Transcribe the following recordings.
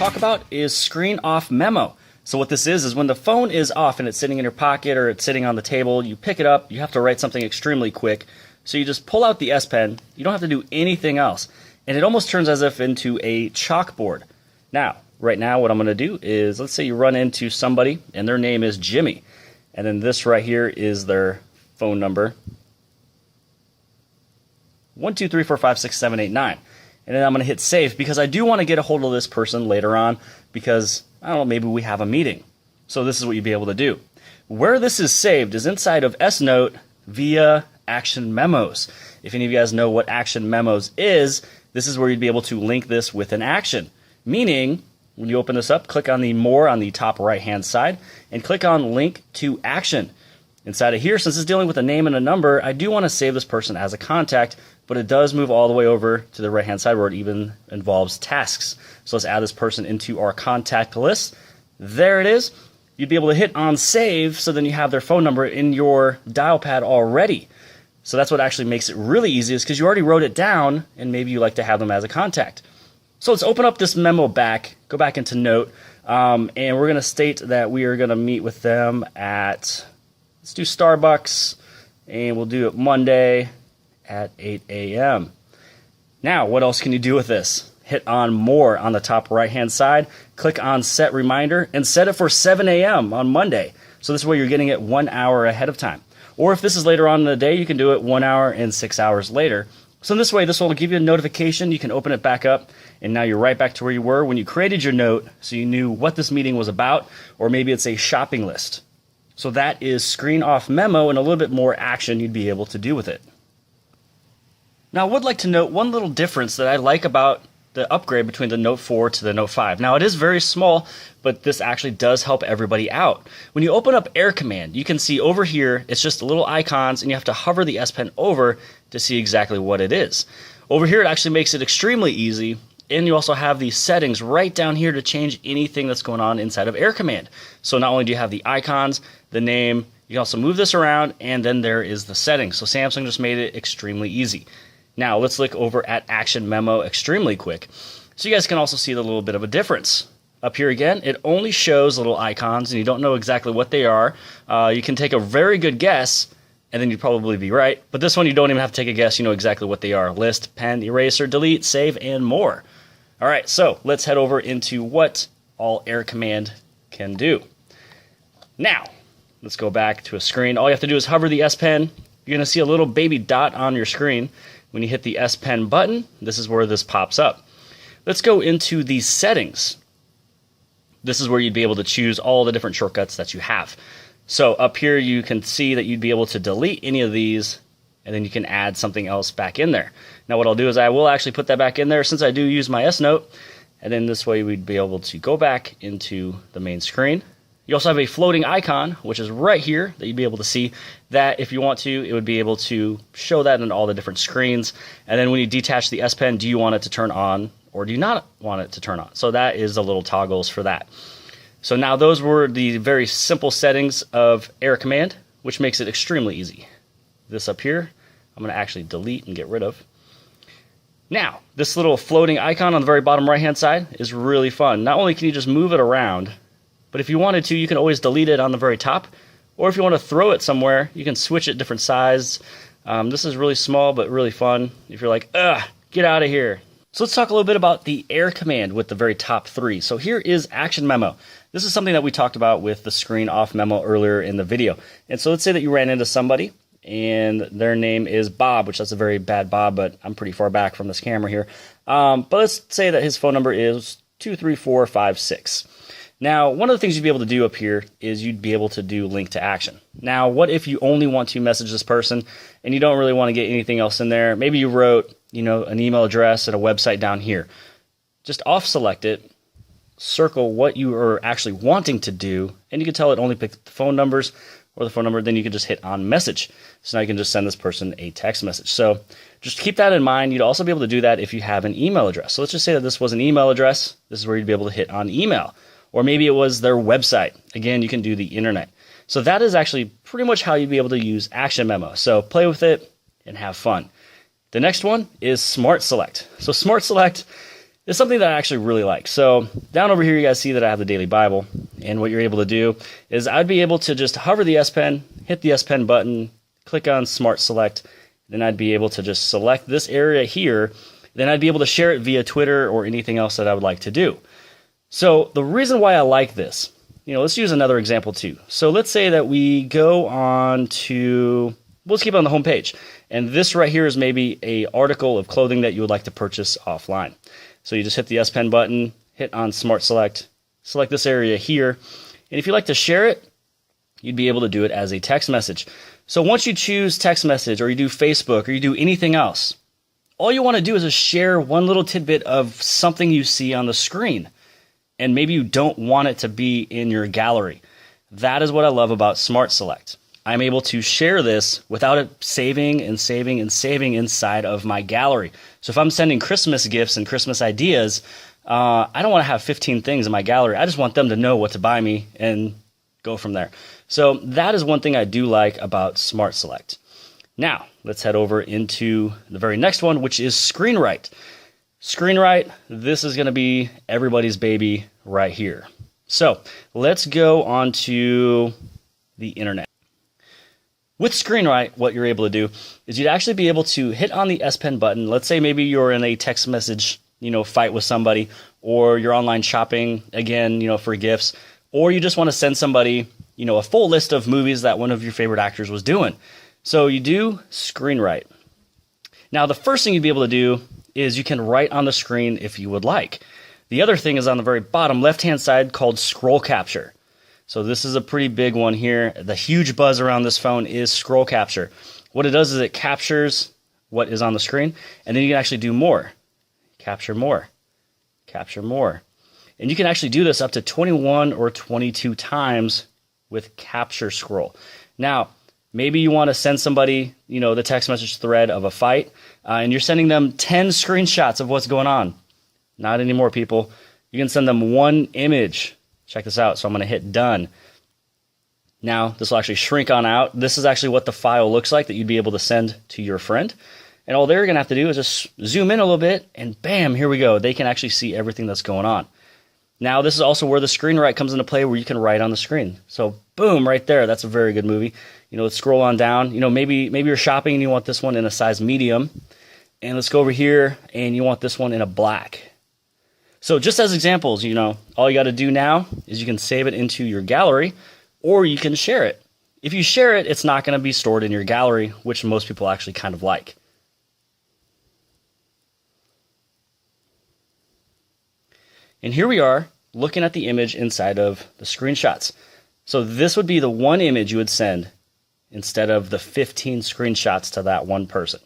talk about is screen off memo. So what this is when the phone is off and it's sitting in your pocket or it's sitting on the table, you pick it up, you have to write something extremely quick. So you just pull out the S Pen, you don't have to do anything else. And it almost turns as if into a chalkboard. Now, right now what I'm going to do is, let's say you run into somebody and their name is Jimmy. And then this right here is their phone number. 1, 2, 3, 4, 5, 6, 7, 8, 9. And then I'm going to hit save because I do want to get a hold of this person later on because, I don't know, maybe we have a meeting. So this is what you'd be able to do. Where this is saved is inside of S-Note via Action Memos. If any of you guys know what Action Memos is, this is where you'd be able to link this with an action. Meaning, when you open this up, click on the More on the top right-hand side and click on Link to Action. Inside of here, since it's dealing with a name and a number, I do want to save this person as a contact, but it does move all the way over to the right-hand side where it even involves tasks. So let's add this person into our contact list. There it is. You'd be able to hit on save, so then you have their phone number in your dial pad already. So that's what actually makes it really easy, is because you already wrote it down, and maybe you like to have them as a contact. So let's open up this memo back, go back into Note, and we're going to state that we are going to meet with them at, let's do Starbucks, and we'll do it Monday at 8 a.m. Now, what else can you do with this? Hit on More on the top right-hand side, click on Set Reminder, and set it for 7 a.m. on Monday. So this way you're getting it 1 hour ahead of time. Or if this is later on in the day, you can do it 1 hour and 6 hours later. So in this way, this will give you a notification. You can open it back up, and now you're right back to where you were when you created your note, so you knew what this meeting was about, or maybe it's a shopping list. So that is screen off memo and a little bit more action you'd be able to do with it. Now, I would like to note one little difference that I like about the upgrade between the Note 4 to the Note 5. Now, it is very small, but this actually does help everybody out. When you open up Air Command, you can see over here, it's just little icons, and you have to hover the S Pen over to see exactly what it is. Over here, it actually makes it extremely easy, and you also have the settings right down here to change anything that's going on inside of Air Command. So not only do you have the icons, the name, you can also move this around, and then there is the settings. So Samsung just made it extremely easy. Now, let's look over at Action Memo extremely quick. So you guys can also see the little bit of a difference. Up here again, it only shows little icons, and you don't know exactly what they are. You can take a very good guess, and then you'd probably be right. But this one, you don't even have to take a guess. You know exactly what they are. List, pen, eraser, delete, save, and more. All right, so let's head over into what all Air Command can do. Now, let's go back to a screen. All you have to do is hover the S Pen. You're going to see a little baby dot on your screen. When you hit the S Pen button, this is where this pops up. Let's go into the settings. This is where you'd be able to choose all the different shortcuts that you have. So up here you can see that you'd be able to delete any of these, and then you can add something else back in there. Now what I'll do is I will actually put that back in there since I do use my S Note, and then this way we'd be able to go back into the main screen. You also have a floating icon, which is right here, that you'd be able to see that if you want to, it would be able to show that in all the different screens. And then when you detach the S Pen, do you want it to turn on or do you not want it to turn on? So that is the little toggles for that. So now those were the very simple settings of Air Command, which makes it extremely easy. This up here, I'm going to actually delete and get rid of. Now, this little floating icon on the very bottom right-hand side is really fun. Not only can you just move it around, but if you wanted to, you can always delete it on the very top. Or if you want to throw it somewhere, you can switch it different size. This is really small, but really fun. If you're like, get out of here. So let's talk a little bit about the Air Command with the very top three. So here is Action Memo. This is something that we talked about with the screen off memo earlier in the video. And so let's say that you ran into somebody and their name is Bob, which that's a very bad Bob, but I'm pretty far back from this camera here. But let's say that his phone number is 23456. Now, one of the things you'd be able to do up here is you'd be able to do link to action. Now, what if you only want to message this person and you don't really want to get anything else in there? Maybe you wrote, an email address and a website down here. Just off select it, circle what you are actually wanting to do, and you can tell it only pick the phone numbers or the phone number, then you can just hit on message. So now you can just send this person a text message. So just keep that in mind. You'd also be able to do that if you have an email address. So let's just say that this was an email address. This is where you'd be able to hit on email. Or maybe it was their website. Again, you can do the internet. So that is actually pretty much how you'd be able to use Action Memo. So play with it and have fun. The next one is Smart Select. So Smart Select is something that I actually really like. So down over here, you guys see that I have the Daily Bible. And what you're able to do is I'd be able to just hover the S Pen, hit the S Pen button, click on Smart Select. Then I'd be able to just select this area here. Then I'd be able to share it via Twitter or anything else that I would like to do. So the reason why I like this, let's use another example too. So let's say that we go on to, let's keep it on the home page. And this right here is maybe a article of clothing that you would like to purchase offline. So you just hit the S Pen button, hit on Smart Select, select this area here. And if you like to share it, you'd be able to do it as a text message. So once you choose text message or you do Facebook or you do anything else, all you want to do is just share one little tidbit of something you see on the screen. And maybe you don't want it to be in your gallery. That is what I love about Smart Select. I'm able to share this without it saving and saving and saving inside of my gallery. So if I'm sending Christmas gifts and Christmas ideas, I don't want to have 15 things in my gallery. I just want them to know what to buy me and go from there. So that is one thing I do like about Smart Select. Now, let's head over into the very next one, which is ScreenWrite. ScreenWrite, this is going to be everybody's baby right here. So let's go on to the internet. With ScreenWrite, what you're able to do is you'd actually be able to hit on the S Pen button. Let's say maybe you're in a text message, fight with somebody, or you're online shopping, again, for gifts, or you just want to send somebody, a full list of movies that one of your favorite actors was doing. So you do ScreenWrite. Now, the first thing you'd be able to do is you can write on the screen if you would like. The other thing is on the very bottom left-hand side called Scroll Capture. So this is a pretty big one here. The huge buzz around this phone is Scroll Capture. What it does is it captures what is on the screen, and then you can actually do more. Capture more. Capture more. And you can actually do this up to 21 or 22 times with Capture Scroll. Now, maybe you want to send somebody, the text message thread of a fight, and you're sending them 10 screenshots of what's going on. Not anymore, people. You can send them one image. Check this out. So I'm going to hit done. Now, this will actually shrink on out. This is actually what the file looks like that you'd be able to send to your friend. And all they're going to have to do is just zoom in a little bit, and bam, here we go. They can actually see everything that's going on. Now, this is also where the ScreenWrite comes into play, where you can write on the screen. So, boom, right there. That's a very good movie. Let's scroll on down. Maybe you're shopping and you want this one in a size medium. And let's go over here, and you want this one in a black. So just as examples, all you got to do now is you can save it into your gallery, or you can share it. If you share it, it's not going to be stored in your gallery, which most people actually kind of like. And here we are looking at the image inside of the screenshots. So this would be the one image you would send instead of the 15 screenshots to that one person.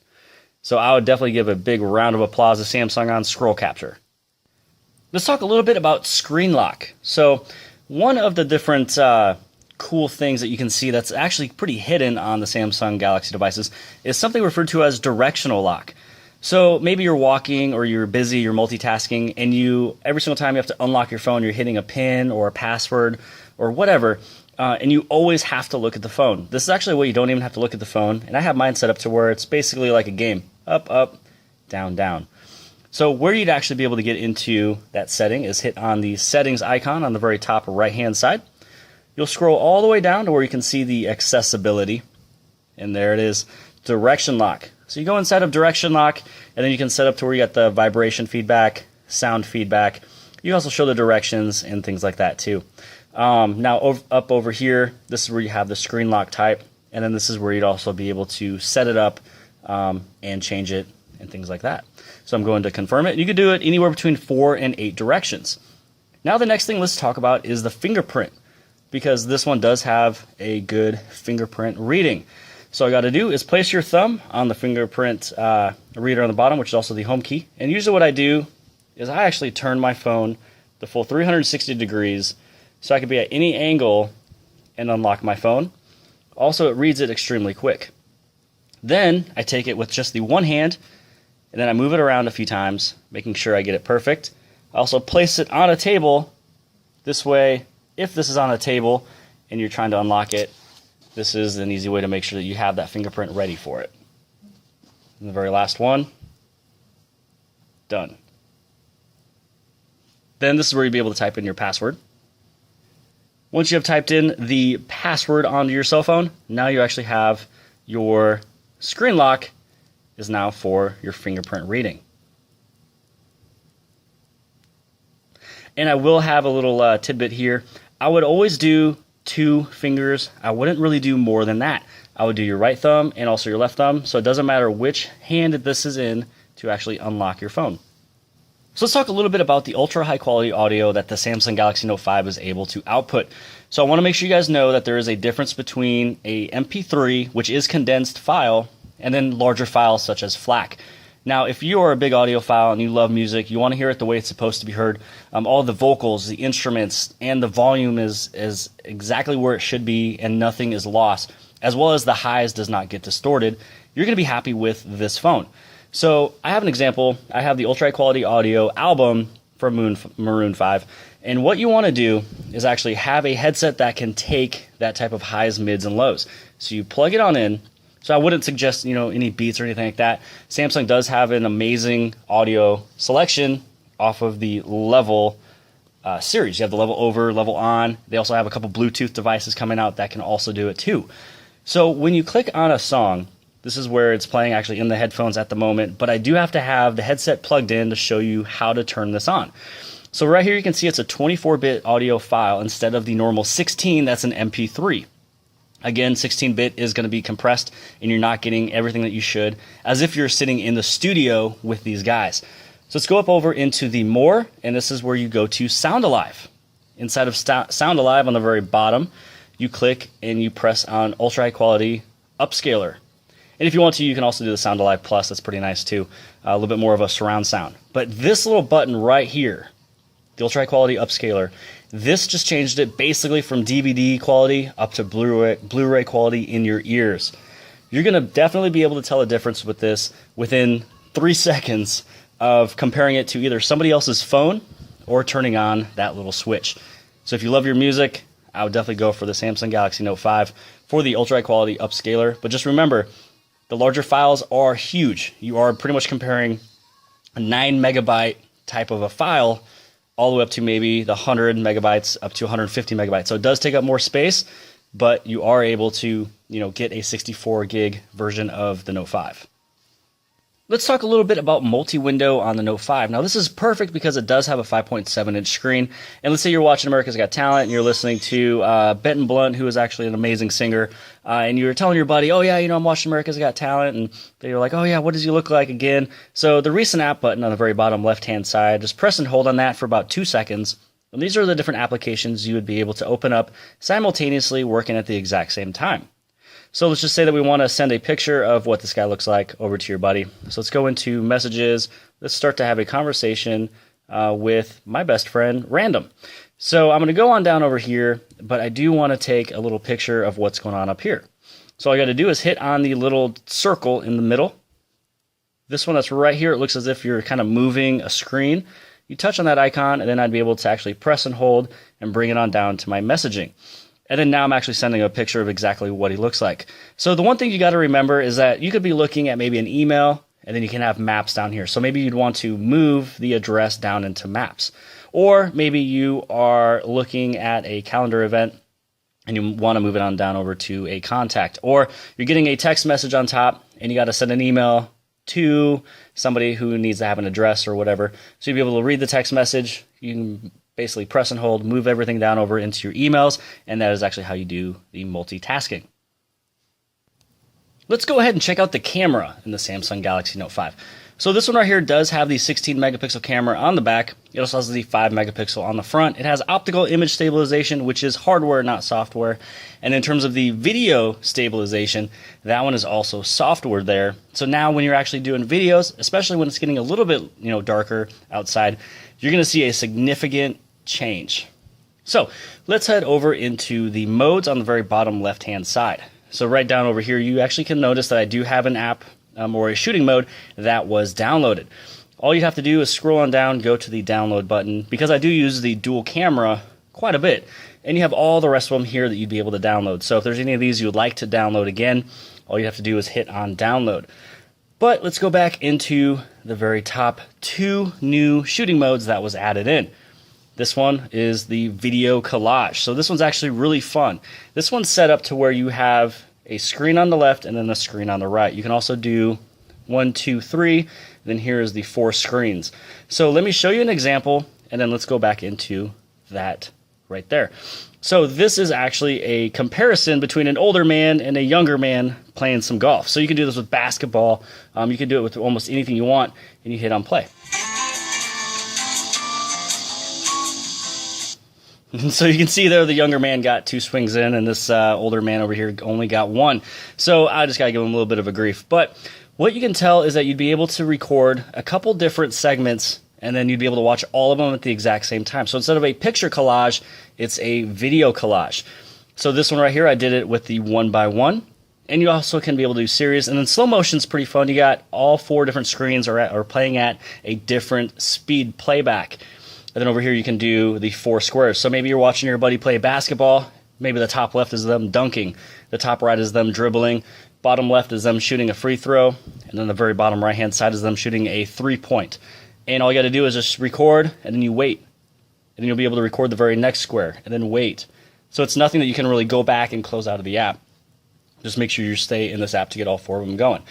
So I would definitely give a big round of applause to Samsung on Scroll Capture. Let's talk a little bit about Screen Lock. So one of the different cool things that you can see that's actually pretty hidden on the Samsung Galaxy devices is something referred to as directional lock. So maybe you're walking or you're busy, you're multitasking, and every single time you have to unlock your phone, you're hitting a PIN or a password or whatever, and you always have to look at the phone. This is actually where you don't even have to look at the phone, and I have mine set up to where it's basically like a game. Up, up, down, down. So where you'd actually be able to get into that setting is hit on the settings icon on the very top right-hand side. You'll scroll all the way down to where you can see the accessibility, and there it is, direction lock. So you go inside of direction lock, and then you can set up to where you got the vibration feedback, sound feedback. You also show the directions and things like that too. Now up over here, this is where you have the screen lock type, and then this is where you'd also be able to set it up and change it and things like that. So I'm going to confirm it. You could do it anywhere between 4 and 8 directions. Now the next thing let's talk about is the fingerprint, because this one does have a good fingerprint reading. So all you got to do is place your thumb on the fingerprint reader on the bottom, which is also the home key. And usually what I do is I actually turn my phone the full 360 degrees so I can be at any angle and unlock my phone. Also, it reads it extremely quick. Then I take it with just the one hand, and then I move it around a few times, making sure I get it perfect. I also place it on a table. This way, if this is on a table and you're trying to unlock it, this is an easy way to make sure that you have that fingerprint ready for it. And the very last one, done. Then this is where you'll be able to type in your password. Once you have typed in the password onto your cell phone, now you actually have your screen lock is now for your fingerprint reading. And I will have a little tidbit here. I would always do 2 fingers. I wouldn't really do more than that. I would do your right thumb and also your left thumb, so it doesn't matter which hand this is in to actually unlock your phone. So let's talk a little bit about the ultra high quality audio that the Samsung Galaxy Note 5 is able to output. So I want to make sure you guys know that there is a difference between a MP3, which is condensed file, and then larger files such as FLAC. Now, if you are a big audiophile and you love music, you want to hear it the way it's supposed to be heard, all the vocals, the instruments, and the volume is exactly where it should be and nothing is lost, as well as the highs does not get distorted, you're going to be happy with this phone. So I have an example. I have the ultra high quality audio album from Maroon 5, and what you want to do is actually have a headset that can take that type of highs, mids, and lows. So you plug it on in. So I wouldn't suggest, any Beats or anything like that. Samsung does have an amazing audio selection off of the Level series. You have the Level Over, Level On. They also have a couple Bluetooth devices coming out that can also do it too. So when you click on a song, this is where it's playing actually in the headphones at the moment, but I do have to have the headset plugged in to show you how to turn this on. So right here you can see it's a 24-bit audio file instead of the normal 16 that's an MP3. Again, 16-bit is going to be compressed and you're not getting everything that you should as if you're sitting in the studio with these guys. So let's go up over into the More, and this is where you go to Sound Alive. Inside of Sound Alive on the very bottom, you click and you press on Ultra High Quality Upscaler. And if you want to, you can also do the Sound Alive Plus. That's pretty nice too. A little bit more of a surround sound. But this little button right here, the Ultra High Quality Upscaler, this just changed it basically from DVD quality up to Blu-ray quality in your ears. You're going to definitely be able to tell a difference with this within 3 seconds of comparing it to either somebody else's phone or turning on that little switch. So if you love your music, I would definitely go for the Samsung Galaxy Note 5 for the Ultra High Quality Upscaler. But just remember, the larger files are huge. You are pretty much comparing a 9 megabyte type of a file all the way up to maybe the 100 megabytes up to 150 megabytes. So it does take up more space, but you are able to, get a 64 gig version of the Note 5. Let's talk a little bit about multi-window on the Note 5. Now this is perfect because it does have a 5.7-inch screen. And let's say you're watching America's Got Talent and you're listening to Benton Blunt, who is actually an amazing singer, and you're telling your buddy, oh yeah, I'm watching America's Got Talent, and they're like, oh yeah, what does he look like again? So the recent app button on the very bottom left-hand side, just press and hold on that for about 2 seconds. And these are the different applications you would be able to open up simultaneously working at the exact same time. So let's just say that we want to send a picture of what this guy looks like over to your buddy. So let's go into messages. Let's start to have a conversation with my best friend, Random. So I'm going to go on down over here, but I do want to take a little picture of what's going on up here. So all you got to do is hit on the little circle in the middle. This one that's right here, it looks as if you're kind of moving a screen. You touch on that icon, and then I'd be able to actually press and hold and bring it on down to my messaging. And then now I'm actually sending a picture of exactly what he looks like. So the one thing you got to remember is that you could be looking at maybe an email, and then you can have maps down here. So maybe you'd want to move the address down into maps. Or maybe you are looking at a calendar event, and you want to move it on down over to a contact. Or you're getting a text message on top, and you got to send an email to somebody who needs to have an address or whatever. So you'll be able to read the text message. You can basically press and hold, move everything down over into your emails, and that is actually how you do the multitasking. Let's go ahead and check out the camera in the Samsung Galaxy Note 5. So this one right here does have the 16 megapixel camera on the back. It also has the 5 megapixel on the front. It has optical image stabilization, which is hardware, not software. And in terms of the video stabilization, that one is also software there. So now when you're actually doing videos, especially when it's getting a little bit, darker outside, you're going to see a significant change. So let's head over into the modes on the very bottom left-hand side. So right down over here, you actually can notice that I do have an app or a shooting mode that was downloaded. All you have to do is scroll on down, go to the download button, because I do use the dual camera quite a bit. And you have all the rest of them here that you'd be able to download. So if there's any of these you would like to download again, all you have to do is hit on download. But let's go back into the very top 2 new shooting modes that was added in. This one is the video collage. So this one's actually really fun. This one's set up to where you have a screen on the left and then a screen on the right. You can also do 1, 2, 3, and then here is the 4 screens. So let me show you an example, and then let's go back into that right there. So this is actually a comparison between an older man and a younger man playing some golf. So you can do this with basketball. You can do it with almost anything you want, and you hit on play. So you can see there the younger man got 2 swings in, and this older man over here only got 1. So I just got to give him a little bit of a grief. But what you can tell is that you'd be able to record a couple different segments, and then you'd be able to watch all of them at the exact same time. So instead of a picture collage, it's a video collage. So this one right here, I did it with the 1x1. And you also can be able to do series. And then slow motion's pretty fun. You got all 4 different screens are playing at a different speed playback. And then over here you can do the 4 squares. So maybe you're watching your buddy play basketball. Maybe the top left is them dunking. The top right is them dribbling. Bottom left is them shooting a free throw. And then the very bottom right hand side is them shooting a 3-point. And all you got to do is just record, and then you wait. And then you'll be able to record the very next square, and then wait. So it's nothing that you can really go back and close out of the app. Just make sure you stay in this app to get all 4 of them going.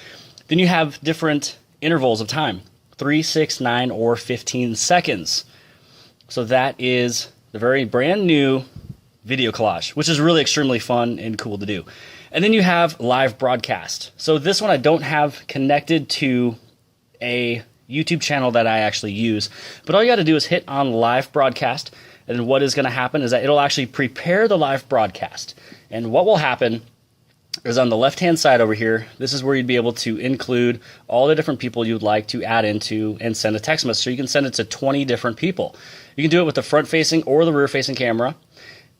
Then you have different intervals of time. 3, 6, 9, or 15 seconds. So that is the very brand new video collage, which is really extremely fun and cool to do. And then you have live broadcast. So this one I don't have connected to a YouTube channel that I actually use, but all you got to do is hit on live broadcast, and then what is going to happen is that it'll actually prepare the live broadcast. And what will happen is on the left-hand side over here, this is where you'd be able to include all the different people you'd like to add into and send a text message. So you can send it to 20 different people. You can do it with the front-facing or the rear-facing camera.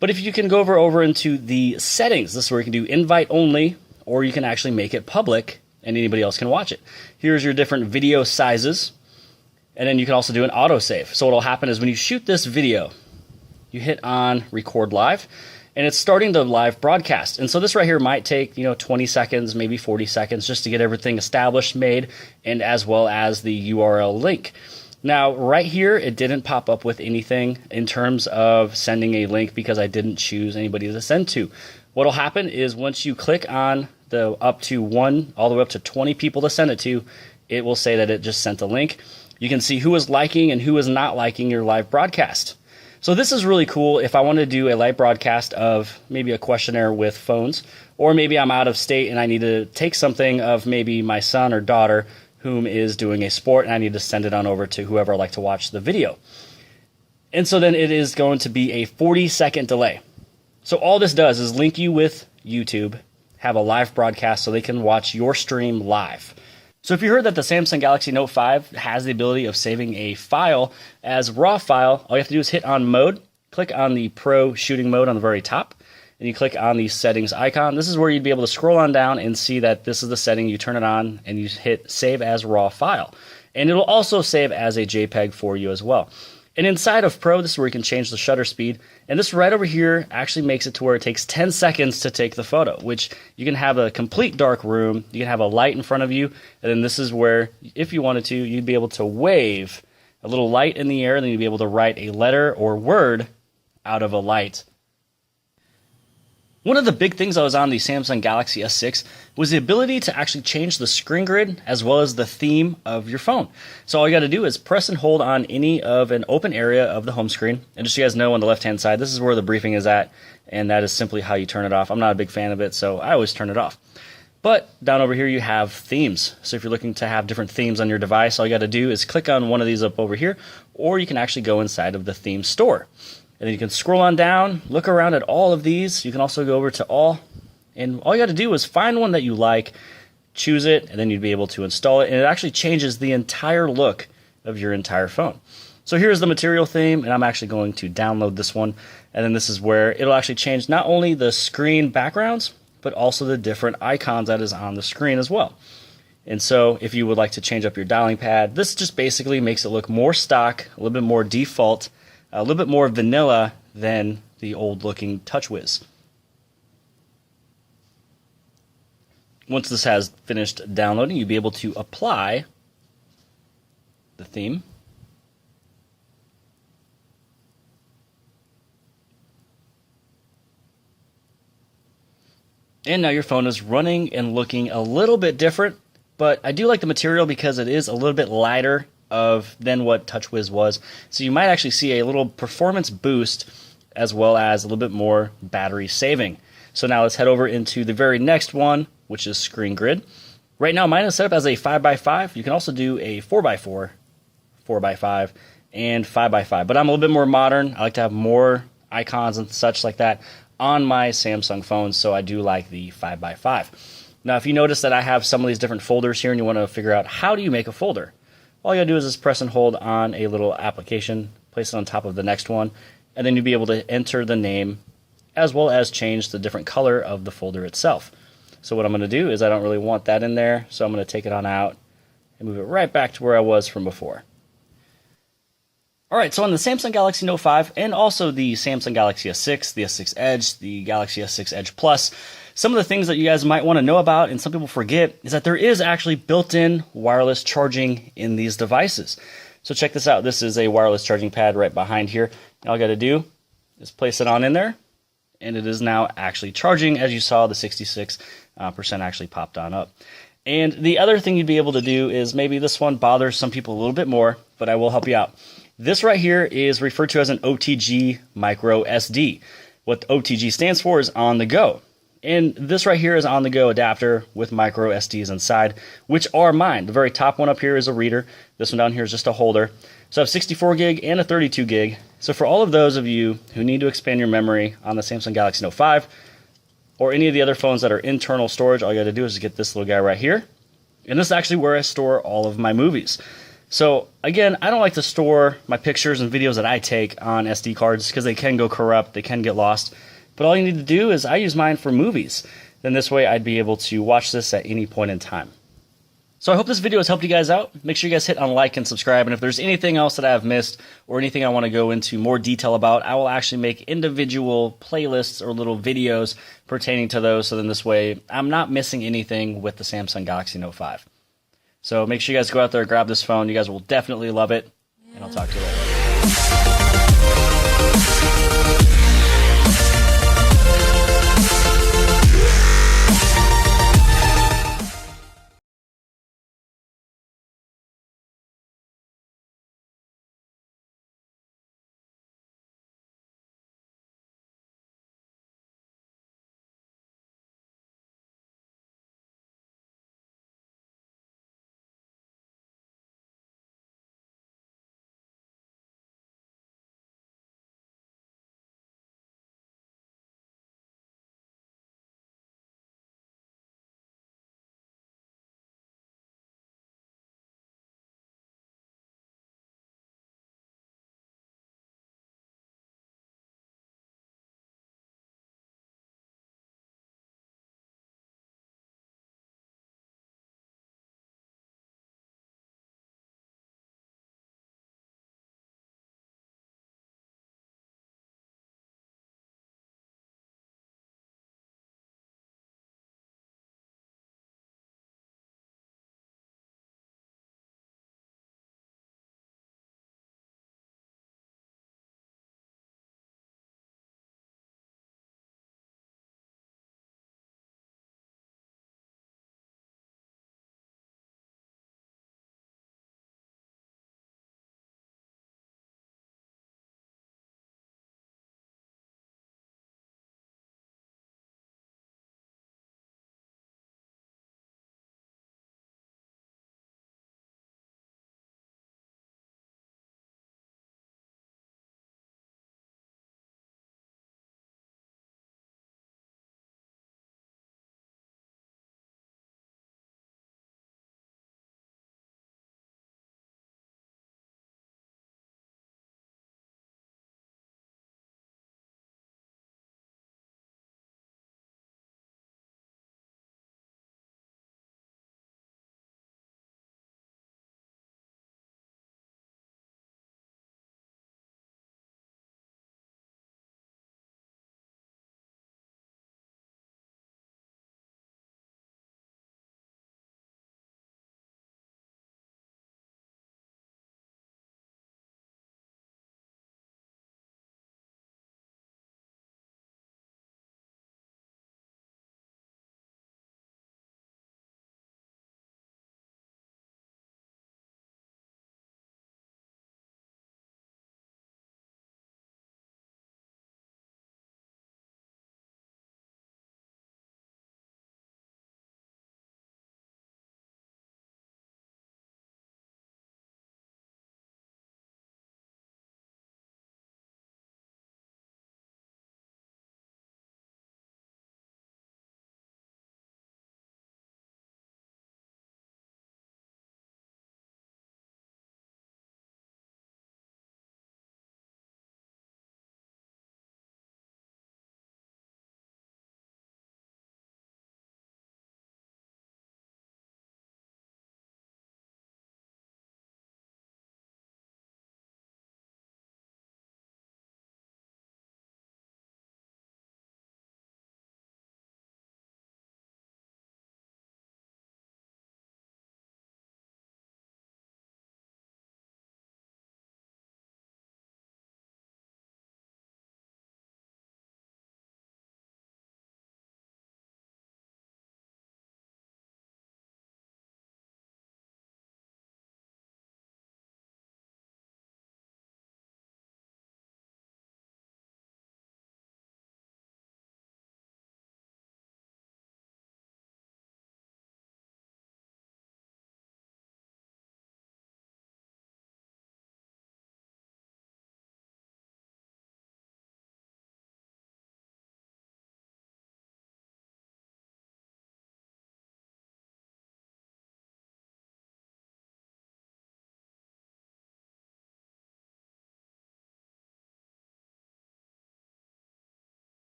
But if you can go over into the settings, this is where you can do invite only, or you can actually make it public and anybody else can watch it. Here's your different video sizes, and then you can also do an autosave. So what will happen is when you shoot this video, you hit on record live, and it's starting the live broadcast. And so this right here might take 20 seconds, maybe 40 seconds, just to get everything established, made, and as well as the URL link. Now, right here, it didn't pop up with anything in terms of sending a link because I didn't choose anybody to send to. What will happen is once you click on the up to 1 all the way up to 20 people to send it to, it will say that it just sent a link. You can see who is liking and who is not liking your live broadcast. So this is really cool if I want to do a live broadcast of maybe a questionnaire with phones, or maybe I'm out of state and I need to take something of maybe my son or daughter whom is doing a sport, and I need to send it on over to whoever I'd like to watch the video. And so then it is going to be a 40-second delay. So all this does is link you with YouTube, have a live broadcast so they can watch your stream live. So if you heard that the Samsung Galaxy Note 5 has the ability of saving a file as RAW file, all you have to do is hit on mode, click on the Pro shooting mode on the very top, and you click on the settings icon. This is where you'd be able to scroll on down and see that this is the setting. You turn it on and you hit save as RAW file. And it'll also save as a JPEG for you as well. And inside of Pro, this is where you can change the shutter speed. And this right over here actually makes it to where it takes 10 seconds to take the photo, which you can have a complete dark room. You can have a light in front of you. And then this is where, if you wanted to, you'd be able to wave a little light in the air, and then you'd be able to write a letter or word out of a light. One of the big things that was on the Samsung Galaxy S6 was the ability to actually change the screen grid as well as the theme of your phone. So all you got to do is press and hold on any of an open area of the home screen. And just so you guys know, on the left-hand side, this is where the briefing is at, and that is simply how you turn it off. I'm not a big fan of it, so I always turn it off. But down over here, you have themes. So if you're looking to have different themes on your device, all you got to do is click on one of these up over here, or you can actually go inside of the theme store. And then you can scroll on down, look around at all of these. You can also go over to all, and all you got to do is find one that you like, choose it, and then you'd be able to install it. And it actually changes the entire look of your entire phone. So here's the material theme, and I'm actually going to download this one. And then this is where it'll actually change not only the screen backgrounds, but also the different icons that is on the screen as well. And so if you would like to change up your dialing pad, this just basically makes it look more stock, a little bit more default, a little bit more vanilla than the old-looking TouchWiz. Once this has finished downloading, you'll be able to apply the theme. And now your phone is running and looking a little bit different, but I do like the material because it is a little bit lighter than what TouchWiz was. So you might actually see a little performance boost as well as a little bit more battery saving. So now let's head over into the very next one, which is ScreenGrid. Right now mine is set up as a 5x5. You can also do a 4x4, 4x5, and 5x5. But I'm a little bit more modern. I like to have more icons and such like that on my Samsung phone, so I do like the 5x5. Now if you notice that I have some of these different folders here and you want to figure out how do you make a folder, all you gotta do is just press and hold on a little application, place it on top of the next one, and then you'll be able to enter the name as well as change the different color of the folder itself. So what I'm going to do is I don't really want that in there, so I'm going to take it on out and move it right back to where I was from before. Alright, so on the Samsung Galaxy Note 5 and also the Samsung Galaxy S6, the S6 Edge, the Galaxy S6 Edge Plus, some of the things that you guys might want to know about and some people forget is that there is actually built-in wireless charging in these devices. So check this out. This is a wireless charging pad right behind here. All I got to do is place it on in there, and it is now actually charging. As you saw, the 66% actually popped on up. And the other thing you'd be able to do is maybe this one bothers some people a little bit more, but I will help you out. This right here is referred to as an OTG micro SD. What OTG stands for is on the go. And this right here is on the go adapter with micro SDs inside, which are mine. The very top one up here is a reader. This one down here is just a holder. So I have 64 gig and a 32 gig. So for all of those of you who need to expand your memory on the Samsung Galaxy Note 5 or any of the other phones that are internal storage, all you got to do is get this little guy right here. And this is actually where I store all of my movies. So again, I don't like to store my pictures and videos that I take on SD cards because they can go corrupt, they can get lost. But all you need to do is I use mine for movies. Then this way I'd be able to watch this at any point in time. So I hope this video has helped you guys out. Make sure you guys hit on like and subscribe. And if there's anything else that I've missed or anything I want to go into more detail about, I will actually make individual playlists or little videos pertaining to those. So then this way I'm not missing anything with the Samsung Galaxy Note 5. So make sure you guys go out there, grab this phone. You guys will definitely love it. And I'll talk to you later.